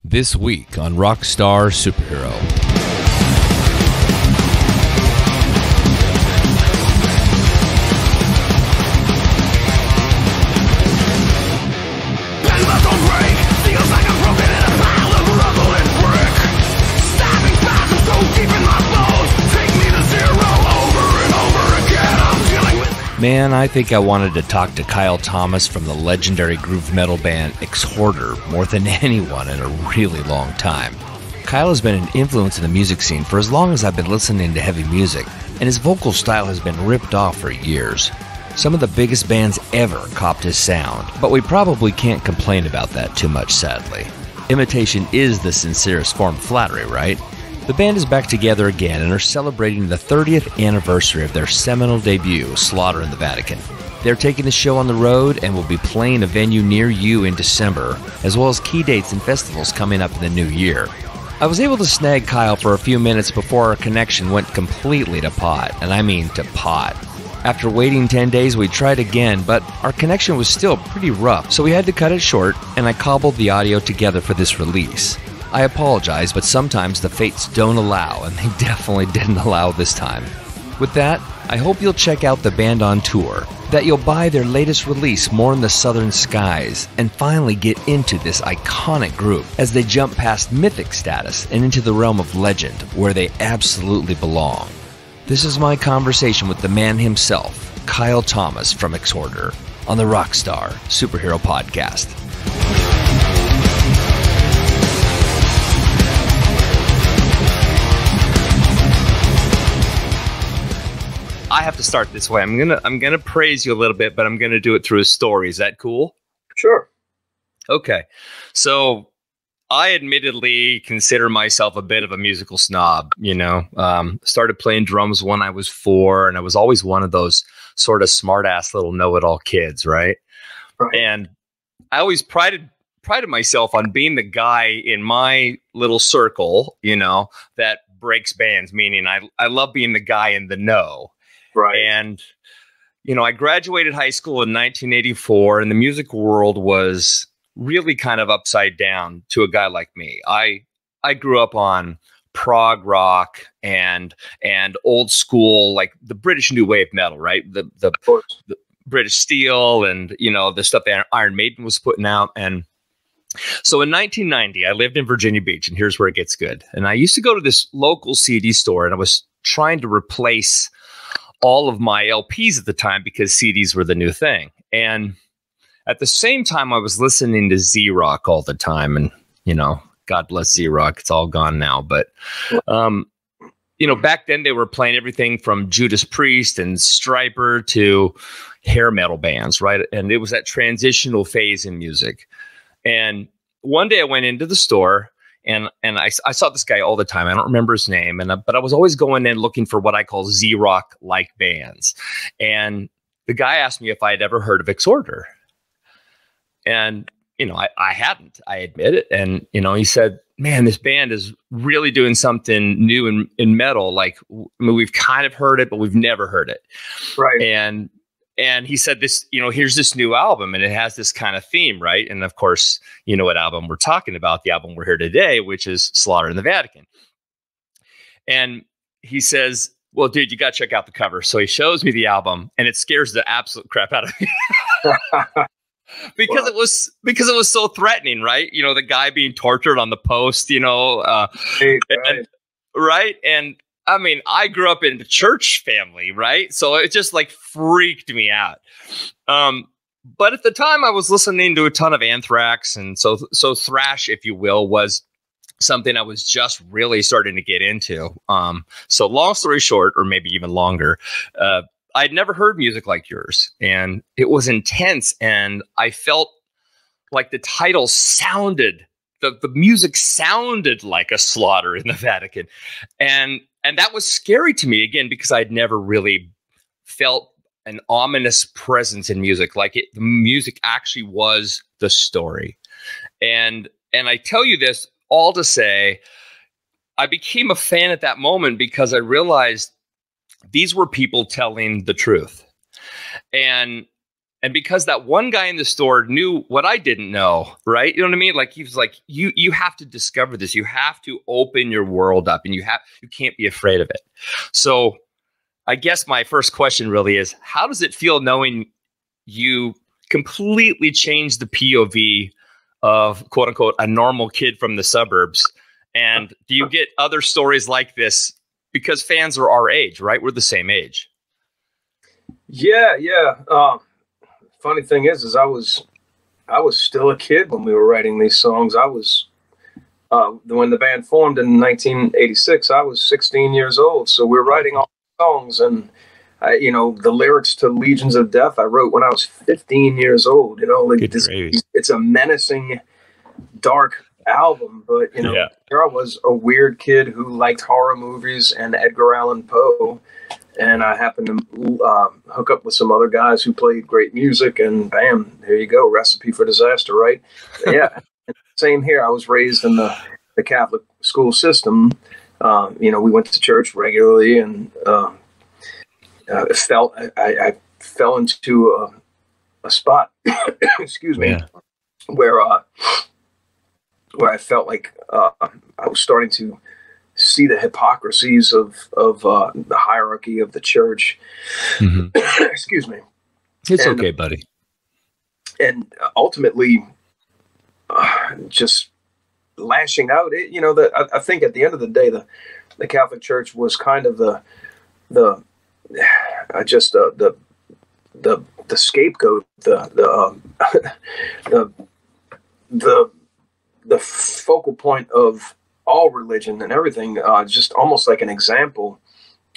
This week on Rockstar Superhero. Man, I think I wanted to talk to Kyle Thomas from the legendary groove metal band Exhorder more than anyone in a really long time. Kyle has been an influence in the music scene for as long as I've been listening to heavy music, and his vocal style has been ripped off for years. Some of the biggest bands ever copped his sound, but we probably can't complain about that too much, sadly. Imitation is the sincerest form of flattery, right? The band is back together again and are celebrating the 30th anniversary of their seminal debut, Slaughter in the Vatican. They're taking the show on the road and will be playing a venue near you in December, as well as key dates and festivals coming up in the new year. I was able to snag Kyle for a few minutes before our connection went completely to pot, and I mean to pot. After waiting 10 days, we tried again, but our connection was still pretty rough, so we had to cut it short, and I cobbled the audio together for this release. I apologize, but sometimes the fates don't allow, and they definitely didn't allow this time. With that, I hope you'll check out the band on tour, that you'll buy their latest release, More in the Southern Skies, and finally get into this iconic group as they jump past mythic status and into the realm of legend, where they absolutely belong. This is my conversation with the man himself, Kyle Thomas from Exhorder, on the Rockstar Superhero Podcast. I have to start this way. I'm gonna praise you a little bit, but I'm gonna do it through a story. Is that cool? Sure. Okay. So I admittedly consider myself a bit of a musical snob. Started playing drums when I was 4, and I was always one of those sort of smart-ass little know-it-all kids, right? And I always prided myself on being the guy in my little circle, that breaks bands. Meaning, I love being the guy in the know. Right. And, I graduated high school in 1984, and the music world was really kind of upside down to a guy like me. I grew up on prog rock and old school, like the British new wave metal, right? The British Steel and, the stuff that Iron Maiden was putting out. And so in 1990, I lived in Virginia Beach, and here's where it gets good. And I used to go to this local CD store, and I was trying to replace all of my LPs at the time because CDs were the new thing. And at the same time, I was listening to Z-Rock all the time. And, God bless Z-Rock. It's all gone now. But, back then they were playing everything from Judas Priest and Stryper to hair metal bands, right? And it was that transitional phase in music. And one day I went into the store, and I saw this guy all the time. I don't remember his name, but I was always going in looking for what I call Z-Rock like bands. And the guy asked me if I had ever heard of Exhorder. And, I hadn't, I admit it. And, he said, man, this band is really doing something new in metal. Like, we've kind of heard it, but we've never heard it. Right. And he said this, here's this new album, and it has this kind of theme, right? And of course, you know what album we're talking about, the album we're here today, which is Slaughter in the Vatican. And he says, well, dude, you got to check out the cover. So he shows me the album, and it scares the absolute crap out of me. Because it was so threatening, right? The guy being tortured on the post, right. And I mean, I grew up in the church family, right? So it just freaked me out. But at the time I was listening to a ton of Anthrax. And so thrash, if you will, was something I was just really starting to get into. So long story short, or maybe even longer, I'd never heard music like yours, and it was intense. And I felt like the title sounded, the music sounded like a slaughter in the Vatican. And that was scary to me, again, because I'd never really felt an ominous presence in music. The music actually was the story. And I tell you this all to say, I became a fan at that moment because I realized these were people telling the truth. And And because that one guy in the store knew what I didn't know, right? You know what I mean? Like, he was like, you have to discover this. You have to open your world up, and you can't be afraid of it. So I guess my first question really is, how does it feel knowing you completely changed the POV of, quote unquote, a normal kid from the suburbs? And do you get other stories like this? Because fans are our age, right? We're the same age. Yeah. Funny thing is I was still a kid when we were writing these songs. I was when the band formed in 1986. I was 16 years old. So we're writing all the songs, and the lyrics to Legions of Death I wrote when I was 15 years old. It's a menacing, dark album, but here I was, a weird kid who liked horror movies and Edgar Allan Poe. And I happened to hook up with some other guys who played great music, and bam, there you go. Recipe for disaster, right? Yeah. Same here. I was raised in the Catholic school system. We went to church regularly, and I fell into a spot, excuse me, where I felt like I was starting to see the hypocrisies of the hierarchy of the church. Mm-hmm. Excuse me. It's okay, buddy. And ultimately, just lashing out. I think at the end of the day, the Catholic Church was kind of the scapegoat, the focal point of all religion and everything, just almost like an example,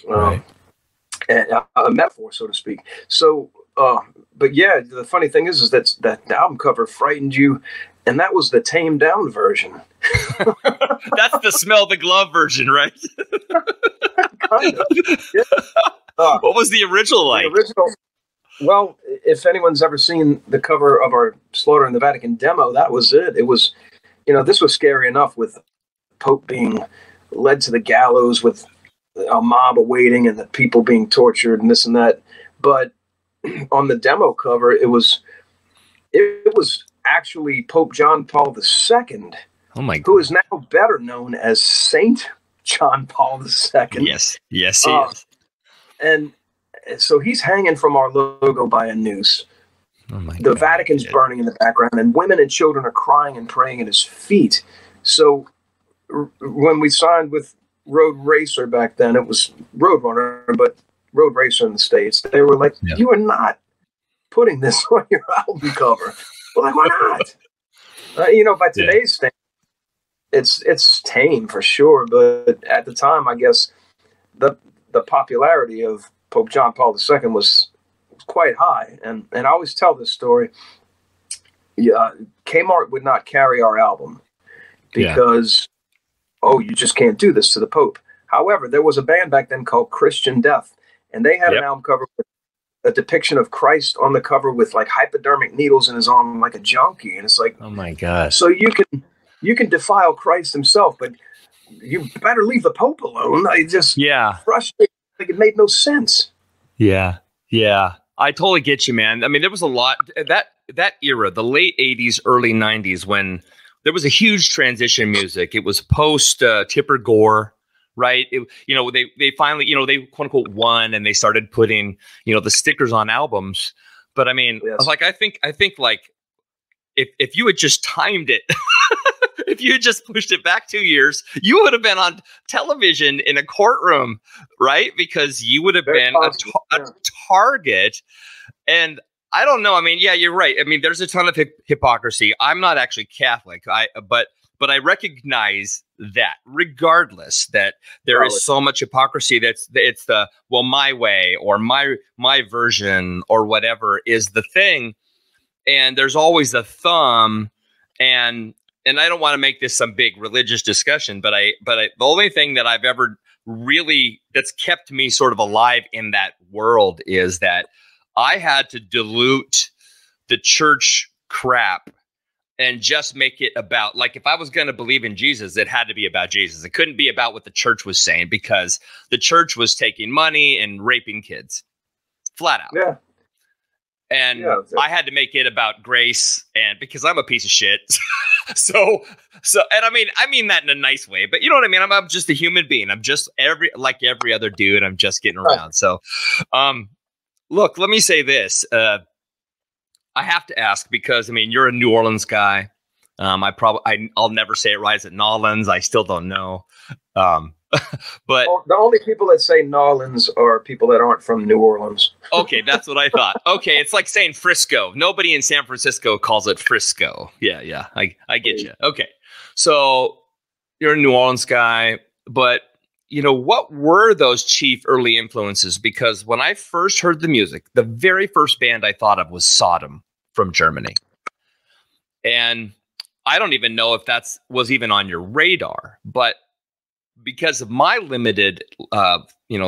and a metaphor, so to speak. So, but yeah, the funny thing is that the album cover frightened you, and that was the tamed down version. That's the smell the glove version, right? Kind of. Yeah. What was the original like? Well, if anyone's ever seen the cover of our Slaughter in the Vatican demo, that was it. It was, this was scary enough with Pope being led to the gallows with a mob awaiting and the people being tortured and this and that. But on the demo cover, it was actually Pope John Paul II, who is now better known as Saint John Paul II. Yes, he is. And so he's hanging from our logo by a noose. The Vatican's burning in the background, and women and children are crying and praying at his feet. So when we signed with Road Racer back then, it was Roadrunner, but Road Racer in the States, they were like, you are not putting this on your album cover. We're like, why not? By today's standards, it's tame for sure, but at the time, I guess the popularity of Pope John Paul II was quite high, and I always tell this story. Kmart would not carry our album because you just can't do this to the Pope. However, there was a band back then called Christian Death, and they had an album cover with a depiction of Christ on the cover with like hypodermic needles in his arm, like a junkie, and it's like, oh my gosh! So you can defile Christ himself, but you better leave the Pope alone. I just frustrated. Like, it made no sense. Yeah. I totally get you, man. I mean, there was a lot that era, the late 80s, early 90s, when there was a huge transition in music. It was post Tipper Gore, right? They finally, they quote unquote won, and they started putting, the stickers on albums. But I mean, I think like if you had just timed it, if you had just pushed it back 2 years, you would have been on television in a courtroom, right? Because you would have been a target. And I don't know. I mean, yeah, you're right. I mean, there's a ton of hypocrisy. I'm not actually Catholic, but I recognize that regardless that there is so much hypocrisy it's the, well, my way or my version or whatever is the thing. And there's always a thumb, and I don't want to make this some big religious discussion, but the only thing that I've ever really that's kept me sort of alive in that world is that I had to dilute the church crap and just make it about, like, if I was going to believe in Jesus, it had to be about Jesus. It couldn't be about what the church was saying, because the church was taking money and raping kids flat out. Yeah. And I had to make it about grace, and because I'm a piece of shit. so, and I mean that in a nice way, but you know what I mean? I'm just a human being. I'm just like every other dude. I'm just getting around. So, look, let me say this. I have to ask, because I mean, you're a New Orleans guy. I'll never say it right. Is it Nolans? I still don't know. But the only people that say Nolans are people that aren't from New Orleans. Okay, that's what I thought. Okay, it's like saying Frisco. Nobody in San Francisco calls it Frisco. Yeah, I get you. Okay, so you're a New Orleans guy, but you know, what were those chief early influences? Because when I first heard the music, the very first band I thought of was Sodom from Germany, and I don't even know if was even on your radar, but because of my limited,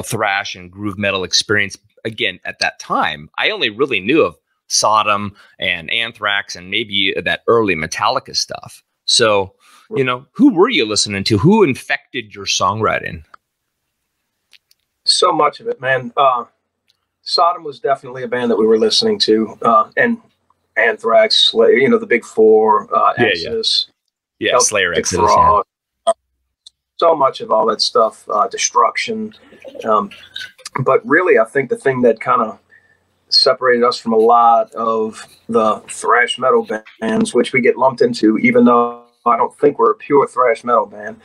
thrash and groove metal experience, again, at that time, I only really knew of Sodom and Anthrax and maybe that early Metallica stuff. So, you know, who were you listening to? Who infected your songwriting? So much of it, man. Sodom was definitely a band that we were listening to, and Anthrax, Slayer, the Big Four, Exodus. Yeah, Slayer, Exodus, so much of all that stuff, Destruction. But really, I think the thing that kind of separated us from a lot of the thrash metal bands, which we get lumped into, even though I don't think we're a pure thrash metal band,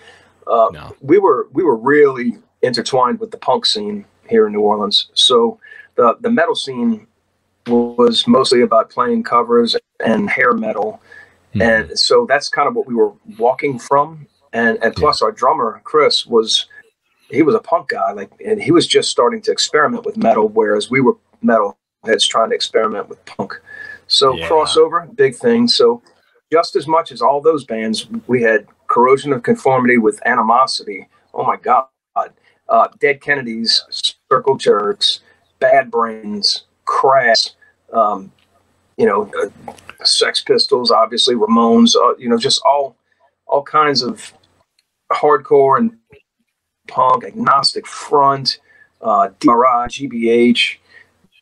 no. we were really intertwined with the punk scene here in New Orleans. So the metal scene was mostly about playing covers and hair metal. Mm-hmm. And so that's kind of what we were walking from. And plus our drummer, Chris, was a punk guy, and he was just starting to experiment with metal, whereas we were metal heads trying to experiment with punk. So crossover, big thing. So just as much as all those bands, we had Corrosion of Conformity with Animosity. Oh my God. Dead Kennedys, Circle Jerks, Bad Brains, Crass, Sex Pistols, obviously Ramones, just all kinds of hardcore and punk, Agnostic Front, DRI, GBH.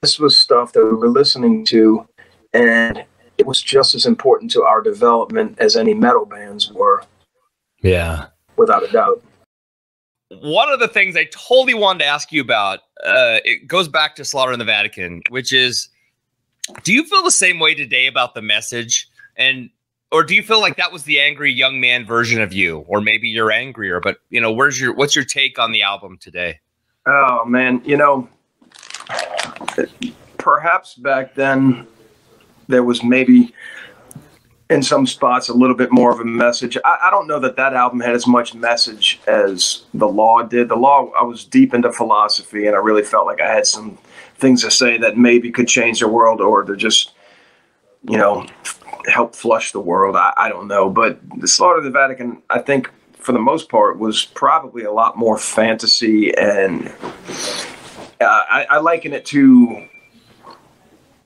This was stuff that we were listening to, and it was just as important to our development as any metal bands were. Yeah. Without a doubt. One of the things I totally wanted to ask you about, it goes back to Slaughter in the Vatican, which is, do you feel the same way today about the message? Or do you feel like that was the angry young man version of you? Or maybe you're angrier, but what's your take on the album today? Oh man, perhaps back then there was maybe in some spots a little bit more of a message. I don't know that album had as much message as The Law did. The Law, I was deep into philosophy, and I really felt like I had some things to say that maybe could change the world, or to just, help flush the world. I don't know. But the Slaughter of the Vatican, I think, for the most part, was probably a lot more fantasy, and I liken it to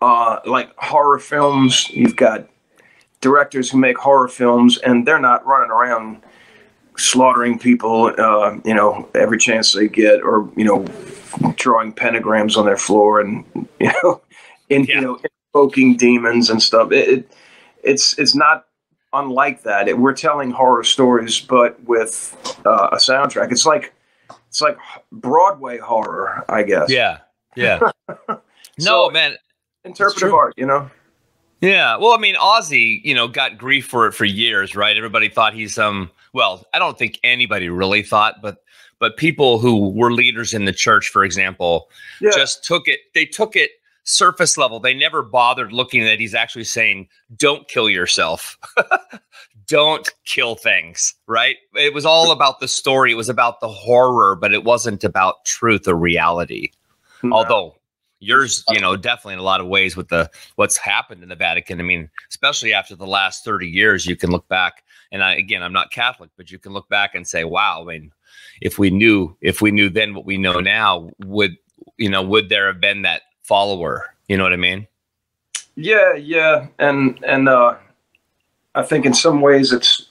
like horror films. You've got directors who make horror films, and they're not running around slaughtering people, every chance they get, or, drawing pentagrams on their floor and, invoking demons and stuff. It's not unlike that. We're telling horror stories, but with a soundtrack. It's like Broadway horror, I guess. Yeah. So, man, interpretive art, Yeah. Well, I mean, Ozzy, got grief for it for years, right? Everybody thought he's I don't think anybody really thought, but people who were leaders in the church, for example, just took it surface level. They never bothered looking at it. He's actually saying, don't kill yourself. Don't kill things, right? It was all about the story. It was about the horror, but it wasn't about truth or reality. No. Although yours, definitely in a lot of ways with what's happened in the Vatican. I mean, especially after the last 30 years, you can look back, and I'm not Catholic, but you can look back and say, wow, I mean, if we knew then what we know now, would there have been that follower? You know what I mean? Yeah. And I think in some ways it's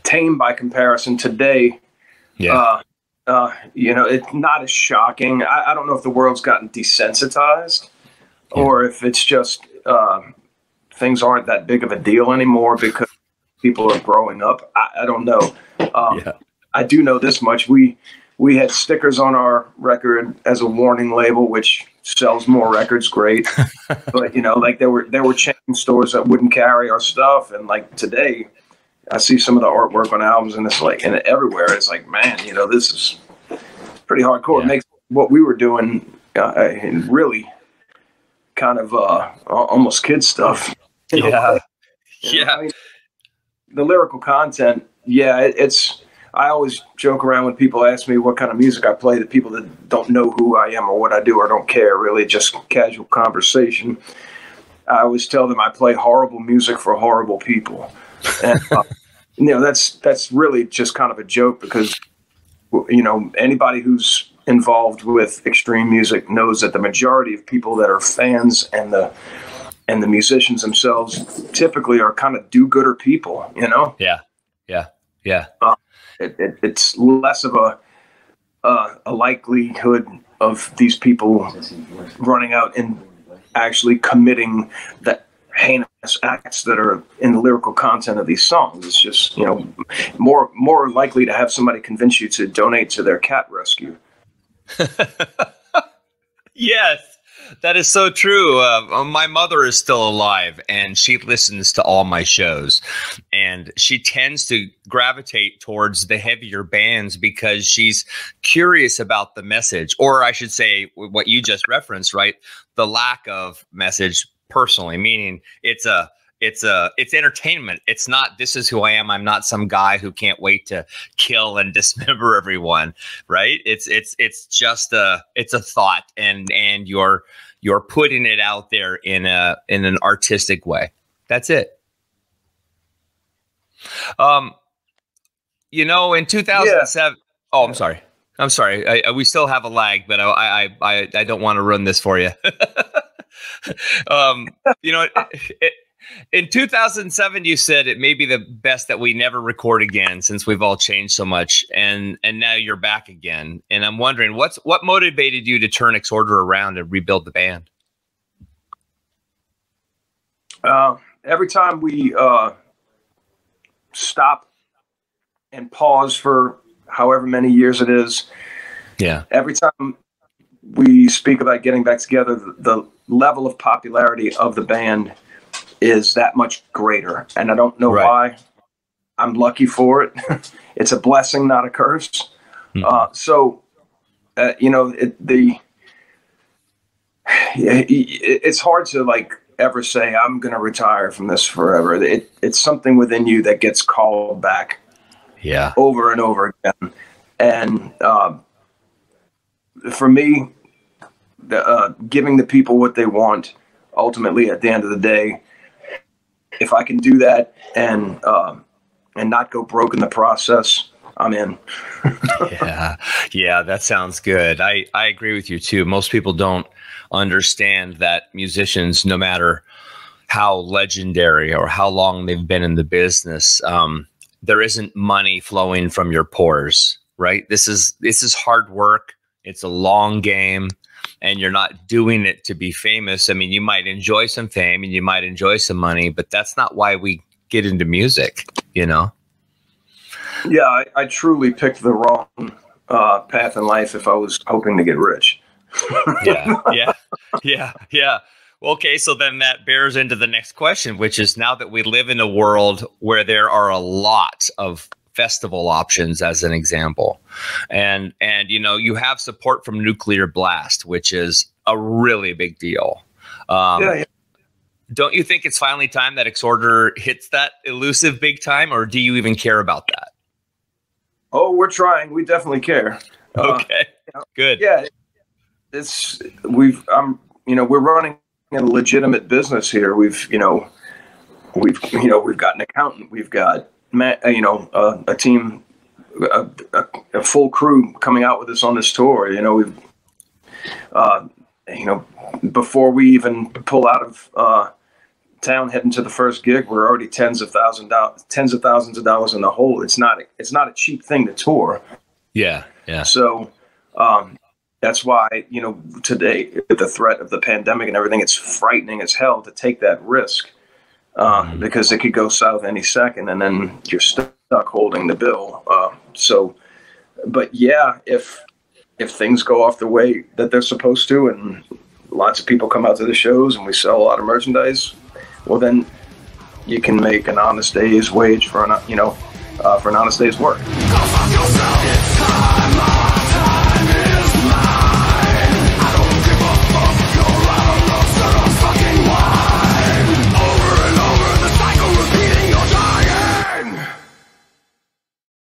tame by comparison today. Yeah. It's not as shocking. I don't know if the world's gotten desensitized, or if it's just things aren't that big of a deal anymore because people are growing up. I don't know. I do know this much. We had stickers on our record as a warning label, which sells more records, great. But like there were chain stores that wouldn't carry our stuff, and like today, I see some of the artwork on albums, and it's like, and everywhere, it's like, man, this is pretty hardcore. It makes what we were doing really kind of almost kid stuff. Yeah. I mean, the lyrical content, it's. I always joke around when people ask me what kind of music I play, the people that don't know who I am or what I do or don't care, really, just casual conversation. I always tell them I play horrible music for horrible people. And, that's really just kind of a joke because, anybody who's involved with extreme music knows that the majority of people that are fans and the musicians themselves typically are kind of do-gooder people, Yeah. It's less of a likelihood of these people running out and actually committing the heinous acts that are in the lyrical content of these songs. It's just, more likely to have somebody convince you to donate to their cat rescue. Yes. That is so true. My mother is still alive, and she listens to all my shows, and she tends to gravitate towards the heavier bands because she's curious about the message, or I should say what you just referenced, right? The lack of message personally, meaning it's entertainment. It's not, this is who I am. I'm not some guy who can't wait to kill and dismember everyone. Right. It's just it's a thought, and you're putting it out there in an artistic way. That's it. In 2007, oh, I'm sorry. We still have a lag, but I don't want to run this for you. In 2007, you said it may be the best that we never record again since we've all changed so much, and now you're back again. And I'm wondering what motivated you to turn Exhorder around and rebuild the band? Every time we stop and pause for however many years it is, every time we speak about getting back together, the level of popularity of the band is that much greater. And I don't know why. I'm lucky for it. It's a blessing, not a curse. Mm-hmm. It's hard to ever say I'm going to retire from this forever. It's something within you that gets called back over and over again. And for me, giving the people what they want, ultimately at the end of the day, if I can do that and not go broke in the process, I'm in. Yeah, that sounds good. I agree with you too. Most people don't understand that musicians, no matter how legendary or how long they've been in the business, there isn't money flowing from your pores, right? This is hard work. It's a long game. And you're not doing it to be famous. I mean, you might enjoy some fame and you might enjoy some money, but that's not why we get into music, Yeah, I truly picked the wrong path in life if I was hoping to get rich. Yeah. Well, okay, so then that bears into the next question, which is, now that we live in a world where there are a lot of festival options, as an example, and you have support from Nuclear Blast, which is a really big deal. Don't you think it's finally time that Exhorder hits that elusive big time, or do you even care about that? Oh, we're trying. We definitely care. Okay, good. Yeah, we're running a legitimate business here. We've got an accountant. We've got a team, a full crew coming out with us on this tour. Before we even pull out of town, heading to the first gig, we're already tens of thousands of dollars in the hole. It's not a cheap thing to tour. Yeah. So, That's why, you know, today, with the threat of the pandemic and everything, it's frightening as hell to take that risk, because it could go south any second, and then you're stuck holding the bill. But yeah, if things go off the way that they're supposed to, and lots of people come out to the shows, and we sell a lot of merchandise, well, then you can make an honest day's wage for an honest day's work.